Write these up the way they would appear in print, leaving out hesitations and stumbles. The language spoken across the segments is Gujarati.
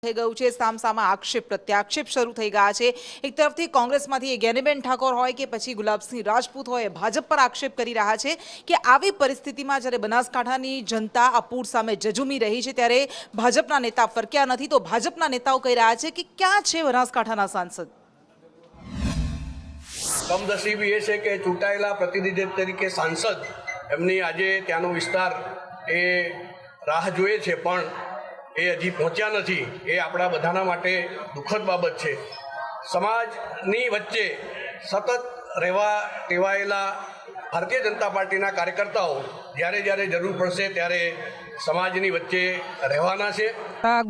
થઈ ગયું છે સામસામા આક્ષેપ પ્રત્યાક્ષેપ શરૂ થઈ ગયા છે। એક તરફથી કોંગ્રેસમાંથી જ્ઞાનીબેન ઠાકોર હોય કે પછી ગુલાબસિંહ રાજપૂત હોય ભાજપ પર આક્ષેપ કરી રહ્યા છે કે આવી પરિસ્થિતિમાં જ્યારે બનાસકાંઠાની જનતા આ પૂર સામે જજુમી રહી છે ત્યારે ભાજપના નેતા ફરક્યા નથી। તો ભાજપના નેતાઓ કહી રહ્યા છે કે ક્યાં છે બનાસકાંઠાના સાંસદ? કમનસીબી એ છે કે ચૂંટાયેલા પ્રતિનિધિ તરીકે સાંસદ એમની આજે ત્યાંનો વિસ્તાર એ રાહ જોઈએ છે પણ એ હજી પહોંચ્યા નથી। એ આપણા બધાના માટે દુઃખદ બાબત છે। સમાજની વચ્ચે સતત રહેવા ટેવાયેલા ભારતીય જનતા પાર્ટીના કાર્યકર્તાઓ જ્યારે જ્યારે જરૂર પડશે ત્યારે સમાજની વચ્ચે રહેવાના છે।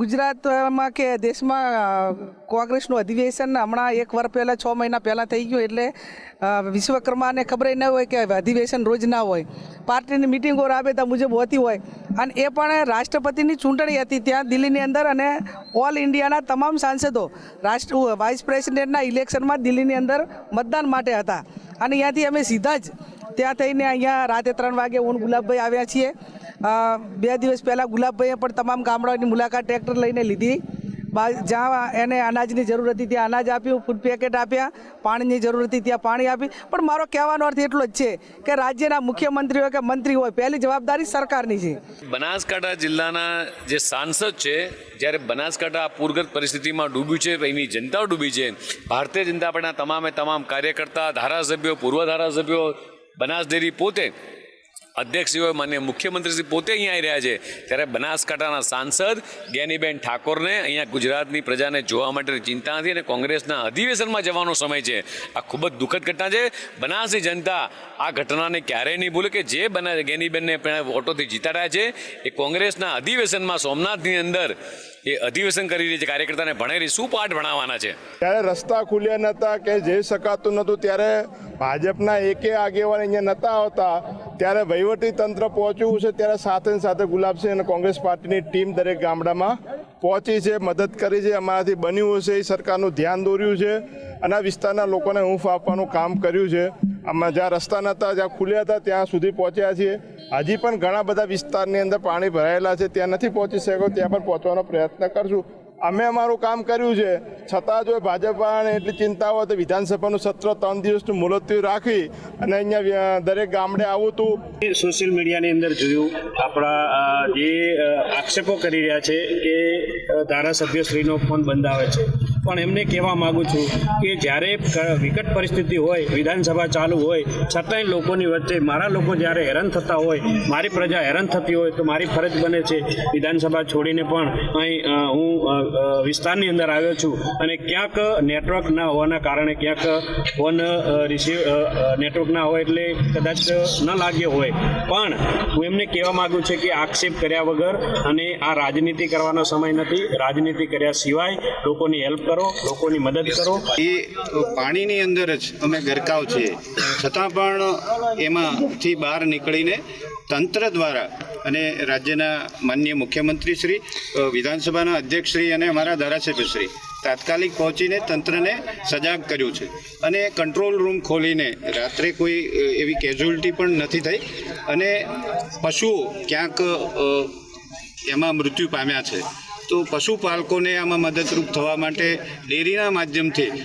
ગુજરાતમાં કે દેશમાં કોંગ્રેસનું અધિવેશન હમણાં એક વર્ષ પહેલાં 6 મહિના પહેલાં થઈ ગયું એટલે વિશ્વકર્માને ખબર ન હોય કે અધિવેશન રોજ ના હોય, પાર્ટીની મિટિંગો રાબેતા મુજબ હોતી હોય અને એ પણ રાષ્ટ્રપતિની ચૂંટણી હતી ત્યાં દિલ્હીની અંદર અને ઓલ ઇન્ડિયાના તમામ સાંસદો વાઇસ પ્રેસિડેન્ટના ઇલેક્શનમાં દિલ્હીની અંદર મતદાન માટે હતા અને અહીંયાથી અમે સીધા જ ત્યાં થઈને અહીંયા રાતે 3 વાગે હું ગુલાબભાઈ આવ્યા છીએ। 2 દિવસ પહેલાં ગુલાબભાઈએ પણ તમામ ગામડાઓની મુલાકાત ટ્રેક્ટર લઈને લીધી। જ્યાં એને અનાજની જરૂર હતી ત્યાં અનાજ આપ્યું, ફૂડ પેકેટ આપ્યા, પાણીની જરૂર હતી ત્યાં પાણી આપી। પણ મારો કહેવાનો અર્થ એટલો જ છે કે રાજ્યના મુખ્યમંત્રી હોય કે મંત્રી હોય પહેલી જવાબદારી સરકારની છે। બનાસકાંઠા જિલ્લાના જે સાંસદ છે જ્યારે બનાસકાંઠા પૂરગ્રસ્ત પરિસ્થિતિમાં ડૂબ્યું છે, એની જનતાઓ ડૂબી છે, ભારતીય જનતા પાર્ટીના તમામે તમામ કાર્યકર્તા, ધારાસભ્યો, પૂર્વ ધારાસભ્યો, બનાસ ડેરી પોતે અધ્યક્ષશ્રીઓ માન્ય મુખ્યમંત્રીશ્રી પોતે અહીંયા આવી રહ્યા છે ત્યારે બનાસકાંઠાના સાંસદ જ્ઞાનીબેન ઠાકોરને અહીંયા ગુજરાતની પ્રજાને જોવા માટેની ચિંતા નથી અને કોંગ્રેસના અધિવેશનમાં જવાનો સમય છે। આ ખૂબ જ દુઃખદ ઘટના છે। બનાસની જનતા આ ઘટનાને ક્યારેય નહીં ભૂલે કે જે જ્ઞાનીબેનને વોટોથી જીતાડ્યા છે એ કોંગ્રેસના અધિવેશનમાં સોમનાથની અંદર એ અધિવેશન કરી રહી છે, કાર્યકર્તાને ભણાવી શું પાઠ ભણાવવાના છે। ત્યારે રસ્તા ખુલ્યા નહોતા કે જઈ શકાતું નહોતું ત્યારે ભાજપના એકે આગેવાન અહીંયા નહોતા આવતા ત્યારે વહીવટી તંત્ર પહોંચ્યું છે ત્યારે સાથે સાથે ગુલાબસિંહ અને કોંગ્રેસ પાર્ટીની ટીમ દરેક ગામડામાં પહોંચી છે, મદદ કરી છે, અમારાથી બન્યું હશે એ સરકારનું ધ્યાન દોર્યું છે અને આ વિસ્તારના લોકોને હૂંફ આપવાનું કામ કર્યું છે। આમાં જ્યાં રસ્તા નહોતા જ્યાં ખુલ્યા હતા ત્યાં સુધી પહોંચ્યા છીએ। હજી પણ ઘણા બધા વિસ્તારની અંદર પાણી ભરાયેલા છે ત્યાં નથી પહોંચી શક્યો, ત્યાં પણ પહોંચવાનો પ્રયત્ન કરશું। અમે અમારું કામ કર્યું છે છતાં જો ભાજપાને એટલી ચિંતા હોય તો વિધાનસભાનું સત્ર 3 દિવસનું મુલતવી રાખી અને અહીંયા દરેક ગામડે આવું હતું। સોશિયલ મીડિયાની અંદર જોયું આપણા જે આક્ષેપો કરી રહ્યા છે કે ધારાસભ્યશ્રીનો ફોન બંધ આવે છે પણ એમને કહેવા માગું છું કે જ્યારે વિકટ પરિસ્થિતિ હોય, વિધાનસભા ચાલુ હોય છતાંય લોકોની વચ્ચે મારા લોકો જ્યારે હેરાન થતા હોય, મારી પ્રજા હેરાન થતી હોય તો મારી ફરજ બને છે વિધાનસભા છોડીને પણ અહીં હું વિસ્તારની અંદર આવ્યો છું અને ક્યાંક નેટવર્ક ના હોવાના કારણે ક્યાંક ફોન નેટવર્ક ના હોય એટલે કદાચ ન લાગ્યો હોય પણ હું એમને કહેવા માગું છું કે આક્ષેપ કર્યા વગર અને આ રાજનીતિ કરવાનો સમય નથી, રાજનીતિ કર્યા સિવાય લોકોની હેલ્પ કરો, લોકોની મદદ કરો। એ પાણીની અંદર જ અમે ગરકાવ છીએ છતાં પણ એમાંથી બહાર નીકળીને તંત્ર દ્વારા અને રાજ્યના માનનીય મુખ્યમંત્રીશ્રી, વિધાનસભાના અધ્યક્ષશ્રી અને અમારા ધારાસભ્યશ્રી તાત્કાલિક પહોંચીને તંત્રને સજાગ કર્યું છે અને કંટ્રોલ રૂમ ખોલીને રાત્રે કોઈ એવી કેઝ્યુઅલિટી પણ નથી થઈ અને પશુઓ ક્યાંક એમાં મૃત્યુ પામ્યા છે તો પશુપાલકોને આમાં મદદરૂપ થવા માટે ડેરીના માધ્યમથી